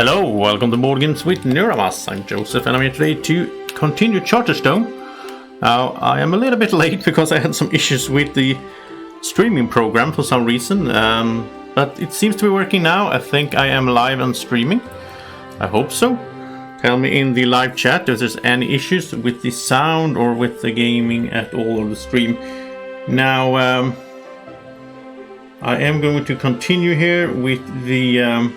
Hello, welcome to Morgans with Niramas. I'm Joseph and I'm here today to continue Charterstone. Now, I am a little bit late because I had some issues with the streaming program for some reason, but it seems to be working now. I think I am live and streaming. I hope so. Tell me in the live chat if there's any issues with the sound or with the gaming at all of the stream. Now, I am going to continue here with the...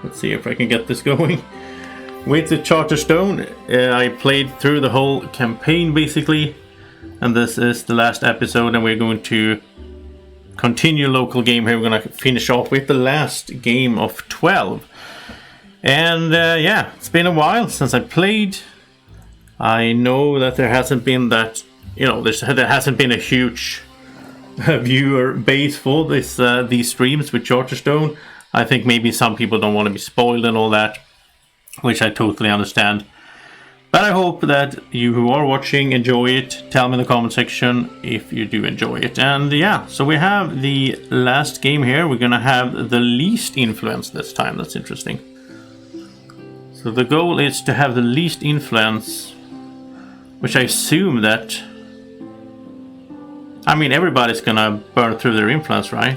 let's see if I can get this going. With the Charterstone, I played through the whole campaign basically, and this is the last episode, and we're going to continue local game here. We're going to finish off with the last game of 12. And yeah, it's been a while since I played. I know that there hasn't been that, there hasn't been a huge viewer base for these streams with Charterstone. I think maybe some people don't want to be spoiled and all that, which I totally understand. But I hope that you who are watching enjoy it. Tell me in the comment section if you do enjoy it. And yeah, so we have the last game here. We're going to have the least influence this time. That's interesting. So the goal is to have the least influence, which I assume that... I mean, everybody's going to burn through their influence, right?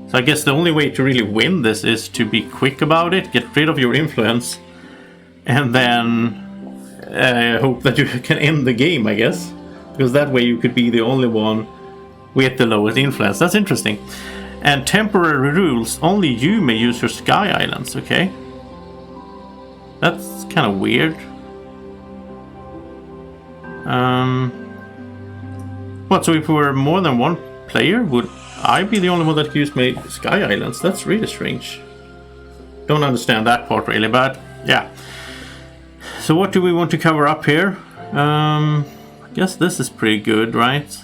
So I guess the only way to really win this is to be quick about it, get rid of your influence, and then hope that you can end the game, I guess. Because that way you could be the only one with the lowest influence. That's interesting. And temporary rules, only you may use your sky islands, okay? That's kind of weird. What, so if we were more than one player, would I be the only one that could use my sky islands? That's really strange. Don't understand that part really, but yeah. So what do we want to cover up here? I guess this is pretty good, right?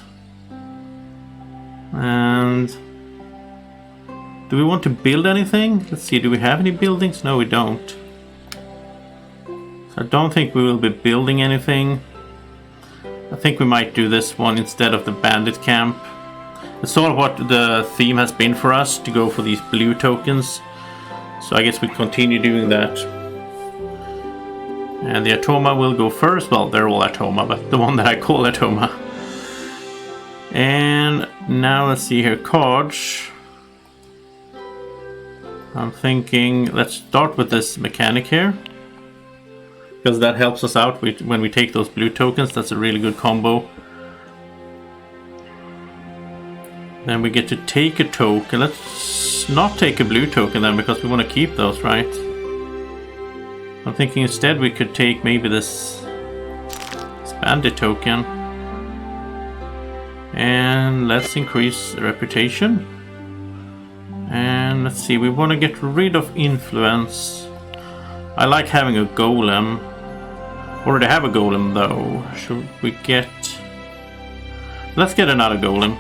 And do we want to build anything? Let's see, do we have any buildings? No, we don't. So I don't think we will be building anything. I think we might do this one instead of the bandit camp. It's sort of what the theme has been for us, to go for these blue tokens. So I guess we continue doing that. And the Atoma will go first. Well, they're all Atoma, but the one that I call Atoma. And now let's see here, cards. I'm thinking, let's start with this mechanic here, because that helps us out when we take those blue tokens. That's a really good combo. Then we get to take a token. Let's not take a blue token then, because we want to keep those, right? I'm thinking instead we could take maybe this bandit token. And let's increase reputation. And let's see, we want to get rid of influence. I like having a golem. Already have a golem though. Should we get... Let's get another golem.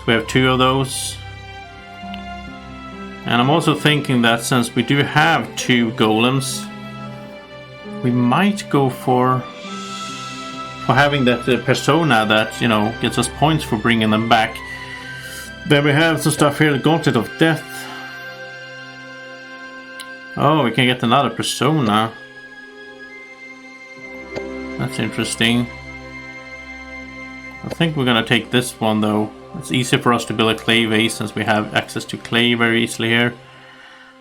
We have two of those. And I'm also thinking that since we do have two golems, we might go for having that persona that, gets us points for bringing them back. Then we have some stuff here, the Gauntlet of Death. Oh, we can get another persona. That's interesting. I think we're gonna take this one though. It's easy for us to build a clay vase since we have access to clay very easily here.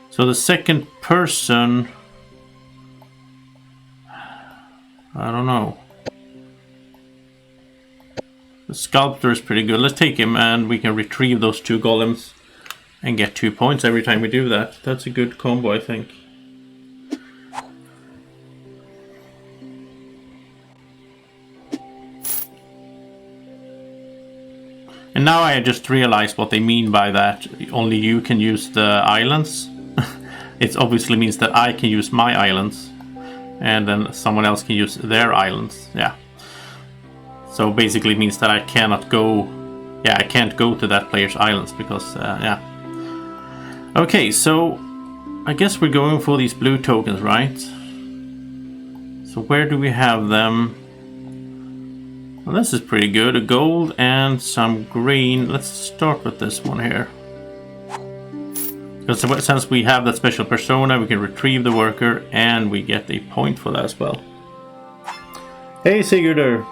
So the second person... I don't know. The sculptor is pretty good. Let's take him and we can retrieve those two golems and get 2 points every time we do that. That's a good combo, I think. And now I just realized what they mean by that. Only you can use the islands. It obviously means that I can use my islands. And then someone else can use their islands. Yeah. So basically it means that I cannot go... Yeah, I can't go to that player's islands because, yeah. Okay, so I guess we're going for these blue tokens, right? So where do we have them? Well, this is pretty good. A gold and some green. Let's start with this one here. Because since we have that special persona, we can retrieve the worker and we get a point for that as well. Hey Sigurdur!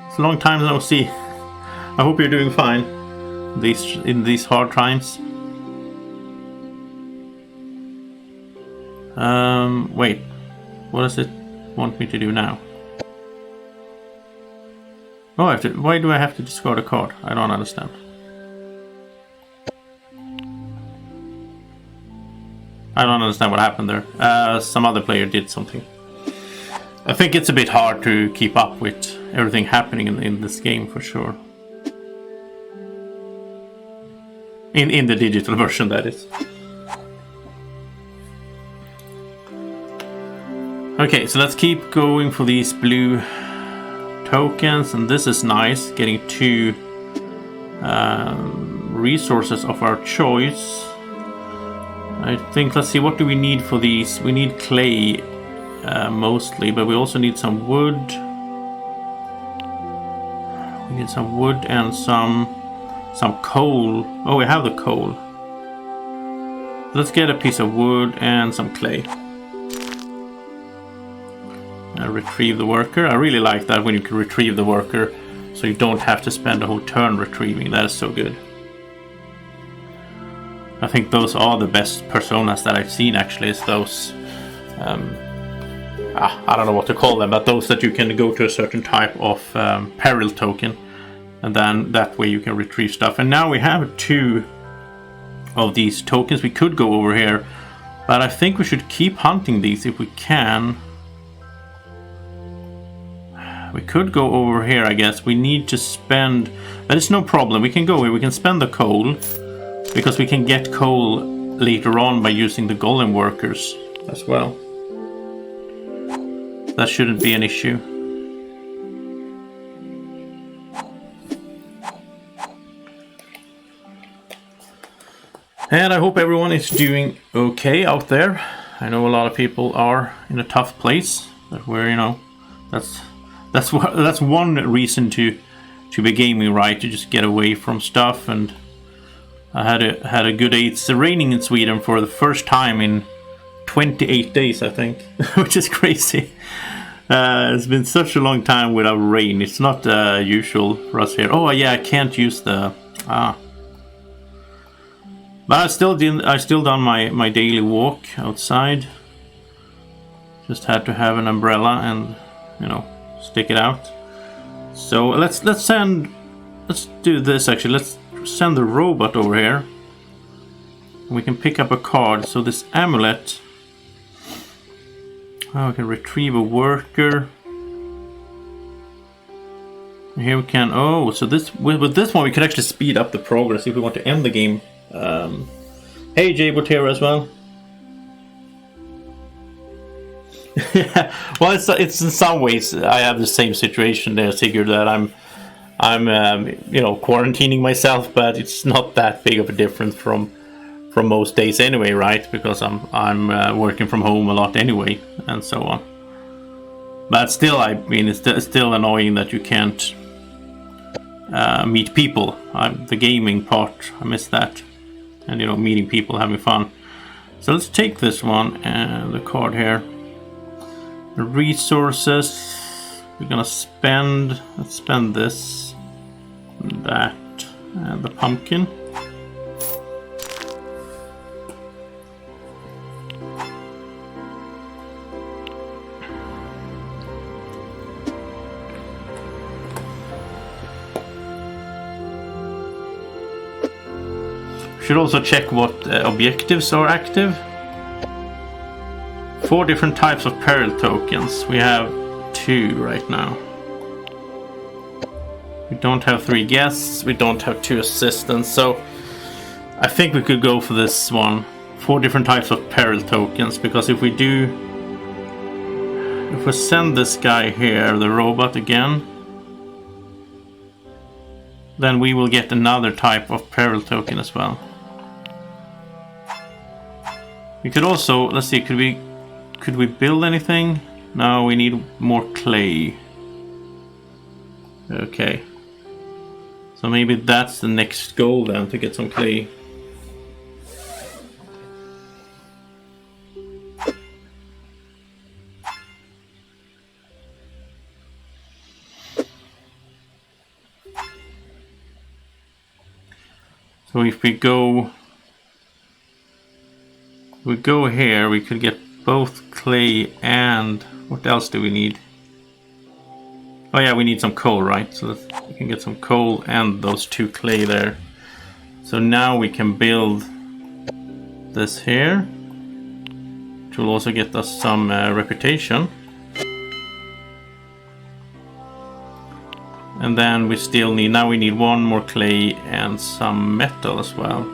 It's a long time no see. I hope you're doing fine in these hard times. Wait. What does it want me to do now? Oh, why do I have to discard a card? I don't understand. I don't understand what happened there. Some other player did something. I think it's a bit hard to keep up with everything happening in this game for sure. In the digital version, that is. Okay, so let's keep going for these blue tokens, and this is nice, getting 2 resources of our choice. I think, let's see, what do we need for these? We need clay mostly, but we also need some wood. We need some wood and some coal. Oh, we have the coal. Let's get a piece of wood and some clay. Retrieve the worker. I really like that when you can retrieve the worker, so you don't have to spend a whole turn retrieving. That is so good. I think those are the best personas that I've seen, actually, is those I don't know what to call them, but those that you can go to a certain type of peril token, and then that way you can retrieve stuff. And now we have 2 of these tokens. We could go over here, but I think we should keep hunting these if we can. We could go over here, I guess. We need to spend... That is no problem. We can go here. We can spend the coal, because we can get coal later on by using the golem workers as well. That shouldn't be an issue. And I hope everyone is doing okay out there. I know a lot of people are in a tough place, but we're, you know, that's one reason to be gaming, right? To just get away from stuff. And I had a good day. It's raining in Sweden for the first time in 28 days, I think, which is crazy. It's been such a long time without rain. It's not usual for us here. Oh yeah, I can't use the but I still done my daily walk outside. Just had to have an umbrella and, you know, stick it out. So let's do this actually. Let's send the robot over here. We can pick up a card. So this amulet. Oh, we can retrieve a worker. Here we can. Oh, so this with this one we can actually speed up the progress if we want to end the game. Hey, J-Bot here as well. Yeah, well, it's in some ways I have the same situation there, Sigurd, that I'm you know, quarantining myself, but it's not that big of a difference from most days anyway, right? Because I'm working from home a lot anyway, and so on. But still, I mean, it's still annoying that you can't meet people. The gaming part, I miss that, and, you know, meeting people, having fun. So let's take this one and the card here. The resources we're gonna spend. Let's spend this, and that, and the pumpkin. Should also check what objectives are active. 4 different types of peril tokens. We have 2 right now. We don't have 3 guests. We don't have 2 assistants. So I think we could go for this one. 4 different types of peril tokens. Because if we send this guy here, the robot again, then we will get another type of peril token as well. We could also, let's see, could we build anything? No, we need more clay. Okay. So maybe that's the next goal then, to get some clay. So if we go here, we could get both clay and what else do we need? Oh yeah, we need some coal, right? So we can get some coal and those 2 clay there. So now we can build this here, which will also get us some reputation. And then we still need, now we need 1 more clay and some metal as well.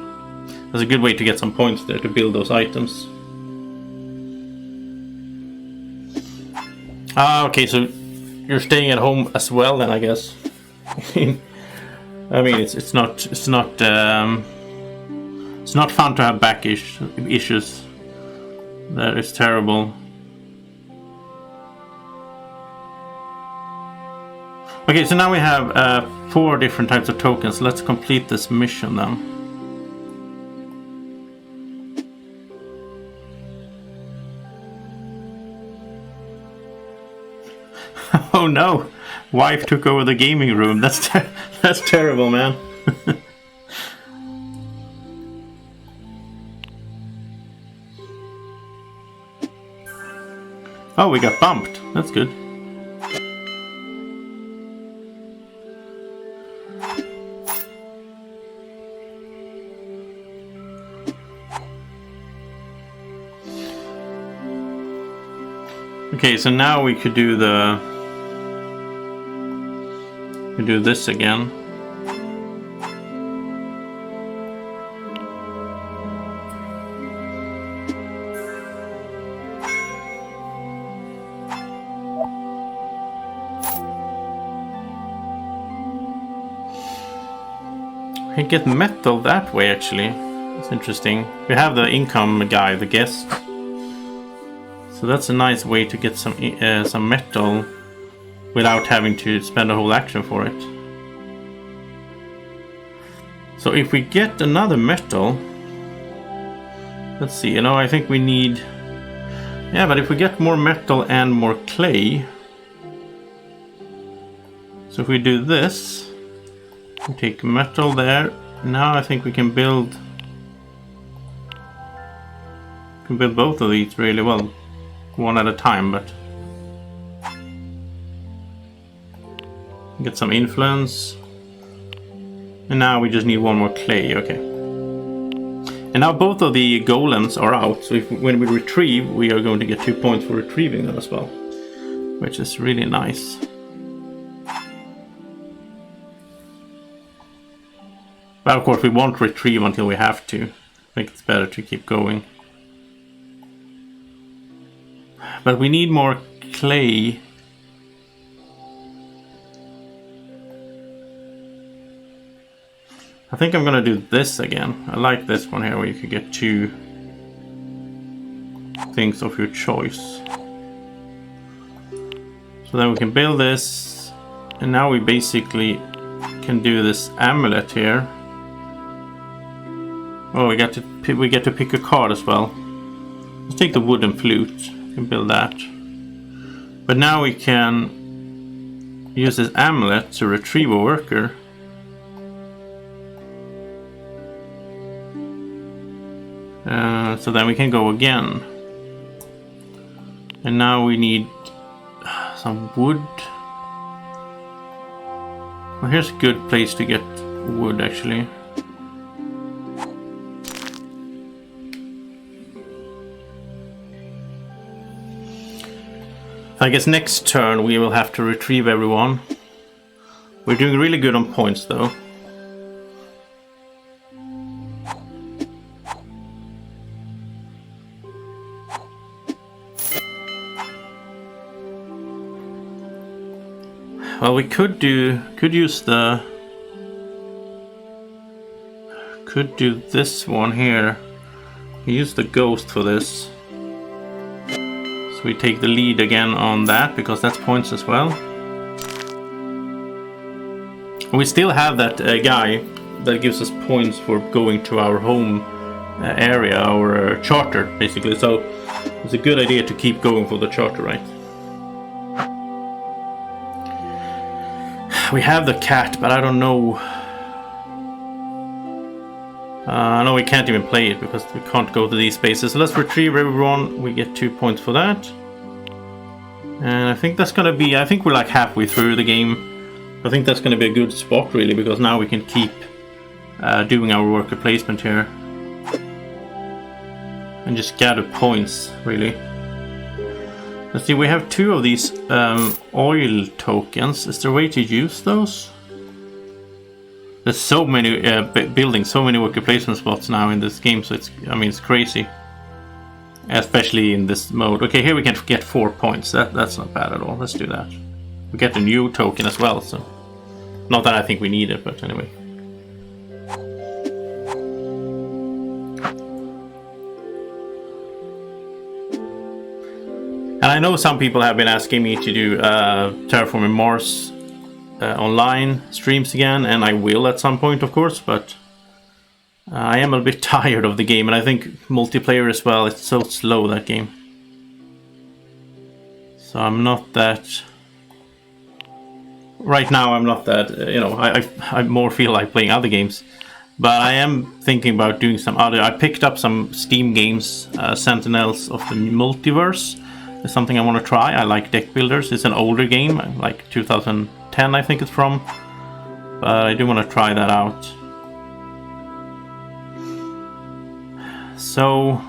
That's a good way to get some points there to build those items. Ah, okay, so you're staying at home as well then, I guess. I mean, it's not fun to have back issues. That is terrible. Okay, so now we have 4 different types of tokens. Let's complete this mission then. Oh no! Wife took over the gaming room. That's terrible, man. Oh, we got bumped. That's good. Okay, so now we could do this again. We can get metal that way actually. That's interesting. We have the income guy, the guest. So that's a nice way to get some metal without having to spend a whole action for it. So if we get another metal, let's see, I think we need, yeah, but if we get more metal and more clay, so if we do this, we take metal there, now I think we can build both of these really well, one at a time, but get some influence. And now we just need 1 more clay, okay. And now both of the golems are out, so when we retrieve, we are going to get 2 points for retrieving them as well, which is really nice. But of course we won't retrieve until we have to. I think it's better to keep going. But we need more clay. I think I'm gonna do this again. I like this one here where you can get 2 things of your choice. So then we can build this, and now we basically can do this amulet here. Oh, we get to pick a card as well. Let's take the wooden flute. We can build that. But now we can use this amulet to retrieve a worker. So then we can go again. And now we need some wood. Well, here's a good place to get wood actually. I guess next turn we will have to retrieve everyone. We're doing really good on points though. Well, we could do this one here. Use the ghost for this. So we take the lead again on that because that's points as well. We still have that guy that gives us points for going to our home area, our charter basically. So it's a good idea to keep going for the charter, right? We have the cat, but I don't know. No, we can't even play it because we can't go to these spaces. So let's retrieve everyone. We get 2 points for that. And I think that's gonna be... I think we're like halfway through the game. I think that's gonna be a good spot really, because now we can keep doing our worker placement here. And just gather points, really. Let's see, we have 2 of these oil tokens. Is there a way to use those? There's so many buildings, so many worker placement spots now in this game, so it's, I mean, it's crazy. Especially in this mode. Okay, here we can get 4 points. That's not bad at all. Let's do that. We get a new token as well, so... Not that I think we need it, but anyway. And I know some people have been asking me to do Terraforming Mars online streams again, and I will at some point, of course, but I am a bit tired of the game, and I think multiplayer as well, it's so slow, that game. So I'm not that... Right now I'm not that, you know, I more feel like playing other games. But I am thinking about doing some other... I picked up some Steam games, Sentinels of the Multiverse. It's something I want to try. I like deck builders. It's an older game, like 2010 I think it's from. But I do want to try that out. So...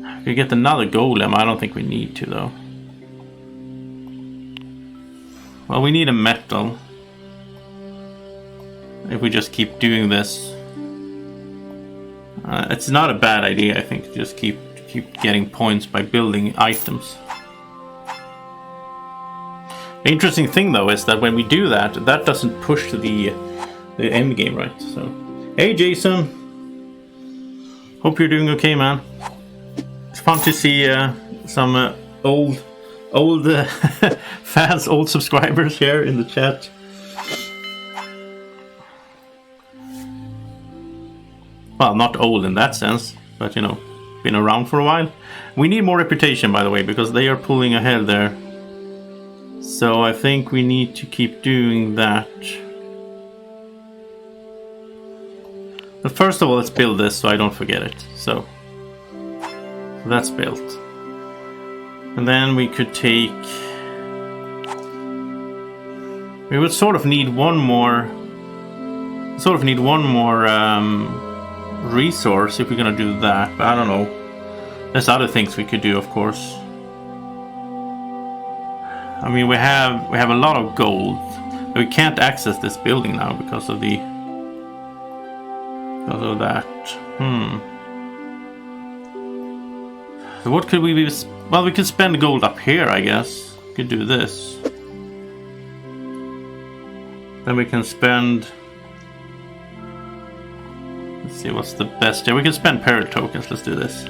I could get another golem. I don't think we need to though. Well, we need a metal. If we just keep doing this. It's not a bad idea, I think, to just keep getting points by building items. The interesting thing though is that when we do that, that doesn't push to the end game, right? So, hey Jason, hope you're doing okay, man. It's fun to see some old fans, old subscribers here in the chat. Well, not old in that sense, but you know, been around for a while. We need more reputation, by the way, because they are pulling ahead there. So I think we need to keep doing that. But first of all, let's build this so I don't forget it. So that's built. And then we could take... We would sort of need one more... resource if we're gonna do that, but I don't know. There's other things we could do, of course. I mean, we have a lot of gold, but we can't access this building now because of that. So what could we be? Well, we could spend gold up here, I guess. We could do this. Then we can spend... Let's see what's the best here. We can spend parrot tokens. Let's do this.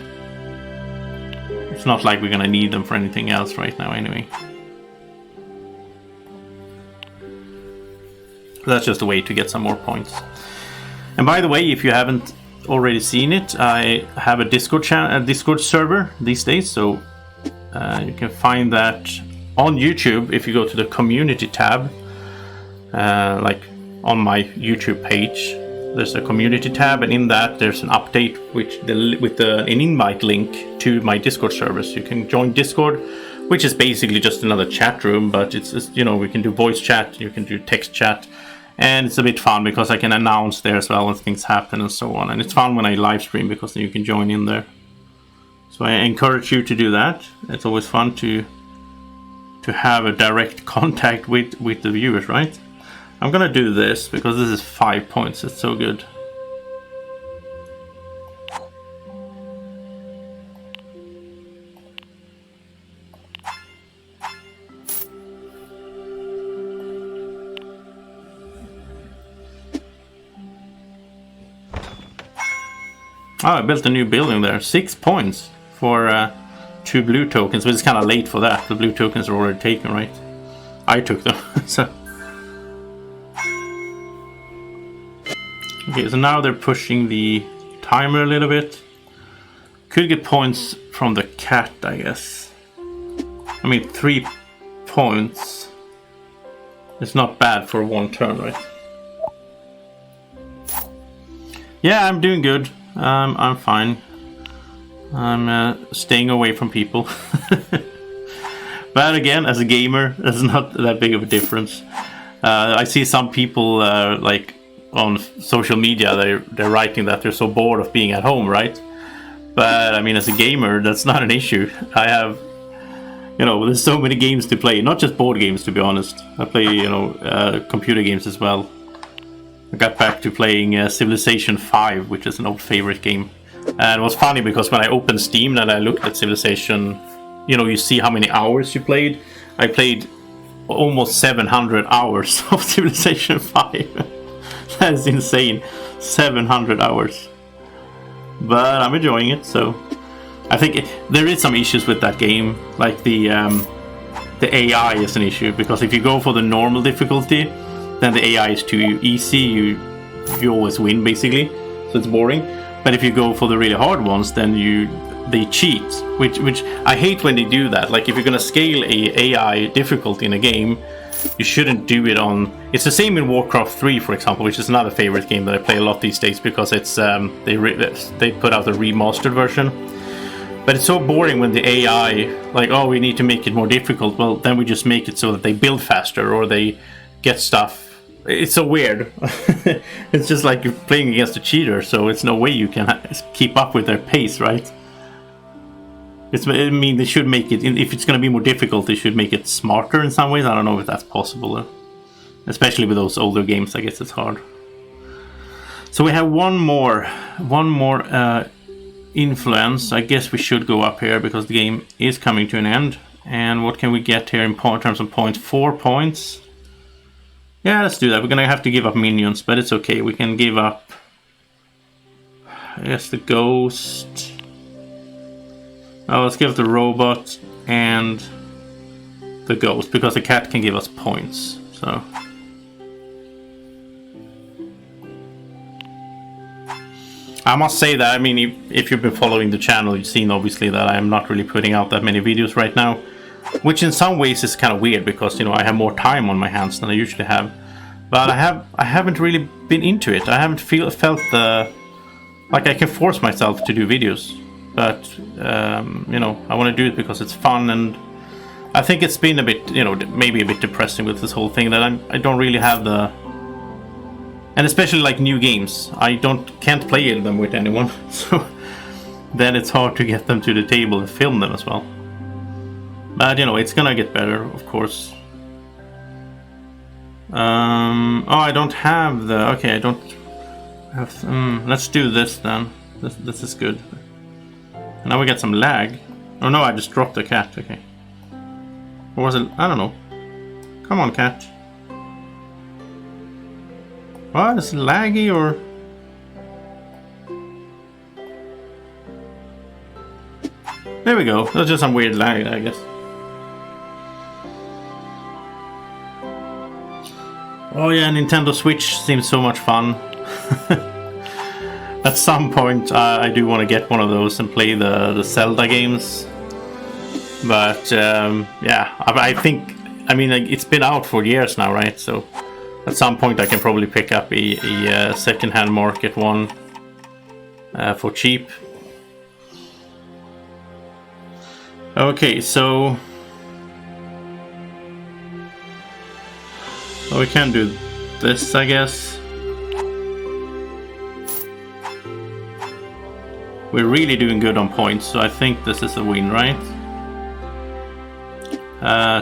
It's not like we're gonna need them for anything else right now anyway. That's just a way to get some more points. And by the way, if you haven't already seen it, I have a Discord channel, a Discord server these days, so you can find that on YouTube if you go to the community tab, like on my YouTube page. There's a community tab, and in that there's an update with an invite link to my Discord server. So you can join Discord, which is basically just another chat room, but it's just, you know, we can do voice chat, you can do text chat, and it's a bit fun because I can announce there as well when things happen and so on. And it's fun when I live stream because then you can join in there. So I encourage you to do that. It's always fun to have a direct contact with the viewers, right? I'm gonna do this because this is 5 points. It's so good. Oh, I built a new building there. 6 points for 2 blue tokens, but it's kind of late for that. The blue tokens are already taken, right? I took them, so... Okay, so now they're pushing the timer a little bit. Could get points from the cat, I guess. I mean, 3 points. It's not bad for one turn, right? Yeah, I'm doing good. I'm fine. I'm staying away from people. But again, as a gamer, it's not that big of a difference. I see some people like on social media, they're writing that they're so bored of being at home, right? But I mean, as a gamer, that's not an issue. I have, there's so many games to play, not just board games, to be honest. I play, computer games as well. I got back to playing Civilization 5, which is an old favorite game. And it was funny because when I opened Steam and I looked at Civilization, you see how many hours you played. I played almost 700 hours of Civilization 5. That is insane. 700 hours. But I'm enjoying it, so I think there is some issues with that game. Like the AI is an issue, because if you go for the normal difficulty, then the AI is too easy. You always win, basically, so it's boring. But if you go for the really hard ones, then they cheat, which I hate when they do that. Like, if you're gonna scale a AI difficulty in a game, you shouldn't do it on. It's the same in Warcraft 3, for example, which is another favorite game that I play a lot these days, because it's they put out a remastered version. But it's so boring when the AI, like, oh, we need to make it more difficult. Well, then we just make it so that they build faster or they get stuff. It's so weird. It's just like you're playing against a cheater, so it's no way you can keep up with their pace, right? I mean, they should make it, if it's going to be more difficult, they should make it smarter in some ways. I don't know if that's possible, though. Especially with those older games, I guess it's hard. So we have one more influence. I guess we should go up here because the game is coming to an end. And what can we get here in terms of points? 4 points. Yeah, let's do that. We're going to have to give up minions, but it's okay. We can give up, I guess, the ghost. Oh, let's give the robot and the ghost, because the cat can give us points. So I must say that, I mean, if you've been following the channel, you've seen obviously that I'm not really putting out that many videos right now, which in some ways is kind of weird, because I have more time on my hands than I usually have. But I haven't really been into it. I haven't felt like I can force myself to do videos. But I want to do it because it's fun, and I think it's been a bit, maybe a bit depressing with this whole thing, that I don't really have the, and especially like new games, I can't play them with anyone, so then it's hard to get them to the table and film them as well. But it's gonna get better, of course. Oh, I don't have the. Okay, I don't have. Let's do this then. This is good. Now we get some lag. Oh no, I just dropped the cat. Okay. Or was it? I don't know. Come on, cat. What? Is it laggy or? There we go. That's just some weird lag, I guess. Oh yeah, Nintendo Switch seems so much fun. At some point, I do want to get one of those and play the Zelda games. But yeah, I think, I mean, it's been out for years now, right? So at some point, I can probably pick up a second-hand market one for cheap. Okay, so we can do this, I guess. We're really doing good on points, so I think this is a win, right?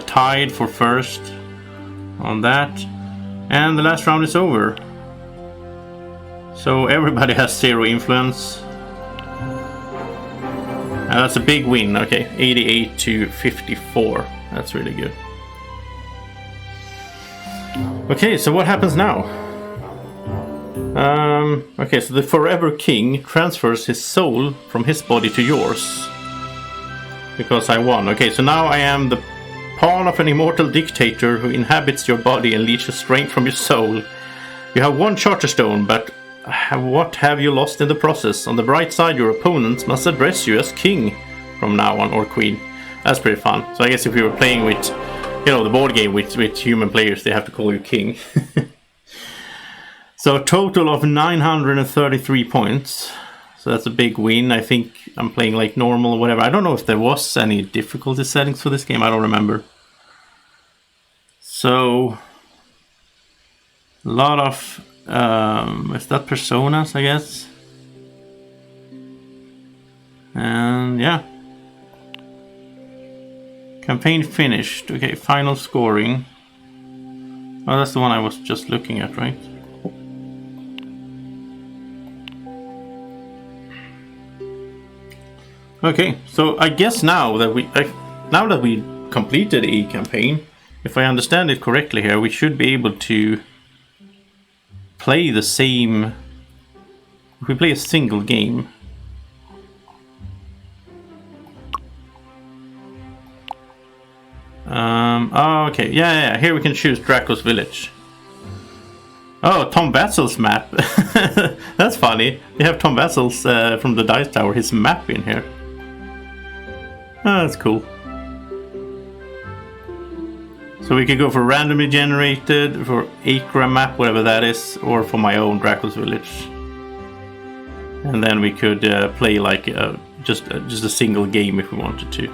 Tied for first on that. And the last round is over. So everybody has 0 influence. And that's a big win. Okay, 88 to 54. That's really good. Okay, so what happens now? Okay, so the Forever King transfers his soul from his body to yours. Because I won. Okay, so now I am the pawn of an immortal dictator who inhabits your body and leeches strength from your soul. You have 1 Charterstone, but what have you lost in the process? On the bright side, your opponents must address you as king from now on, or queen. That's pretty fun. So I guess if you were playing with, the board game with human players, they have to call you king. So a total of 933 points. So that's a big win. I think I'm playing like normal or whatever. I don't know if there was any difficulty settings for this game. I don't remember. So a lot of is that personas, I guess. And yeah. Campaign finished. Okay, final scoring. Oh, that's the one I was just looking at, right? Okay, so I guess now that we completed a campaign, if I understand it correctly here, we should be able to play the same. If we play a single game. Oh, okay, yeah. Here we can choose Draco's Village. Oh, Tom Vassel's map. That's funny. We have Tom Vassel's from the Dice Tower, his map in here. Oh, that's cool. So we could go for randomly generated, for Acra map, whatever that is, or for my own Draco's Village. And then we could play like just a single game if we wanted to.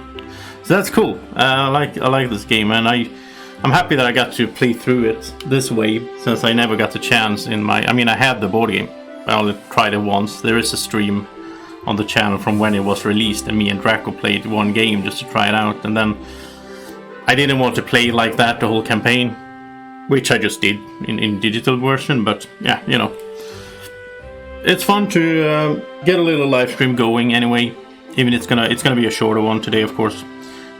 So that's cool. I like this game, and I'm happy that I got to play through it this way, since I never got the chance in my. I mean, I had the board game. I only tried it once. There is a stream on the channel from when it was released, and me and Draco played one game just to try it out, and then I didn't want to play like that the whole campaign, which I just did in digital version. But yeah, you know, it's fun to get a little live stream going anyway. Even it's gonna be a shorter one today, of course.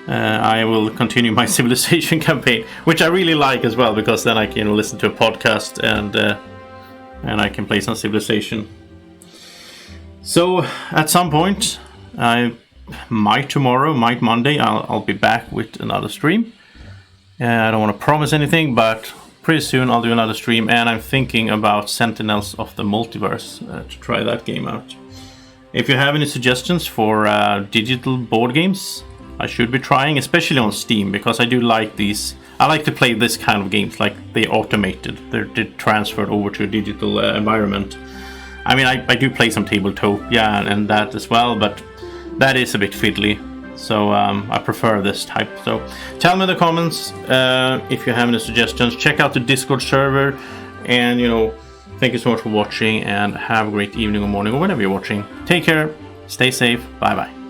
I will continue my Civilization campaign, which I really like as well, because then I can listen to a podcast and I can play some Civilization. So at some point, tomorrow, might Monday, I'll be back with another stream. I don't want to promise anything, but pretty soon I'll do another stream, and I'm thinking about Sentinels of the Multiverse to try that game out. If you have any suggestions for digital board games I should be trying, especially on Steam, because I do like these. I like to play this kind of games, like they automated, they're transferred over to a digital environment. I mean, I do play some Tabletopia and that as well, but that is a bit fiddly. So I prefer this type. So tell me in the comments if you have any suggestions. Check out the Discord server, and thank you so much for watching, and have a great evening or morning or whenever you're watching. Take care, stay safe, bye bye.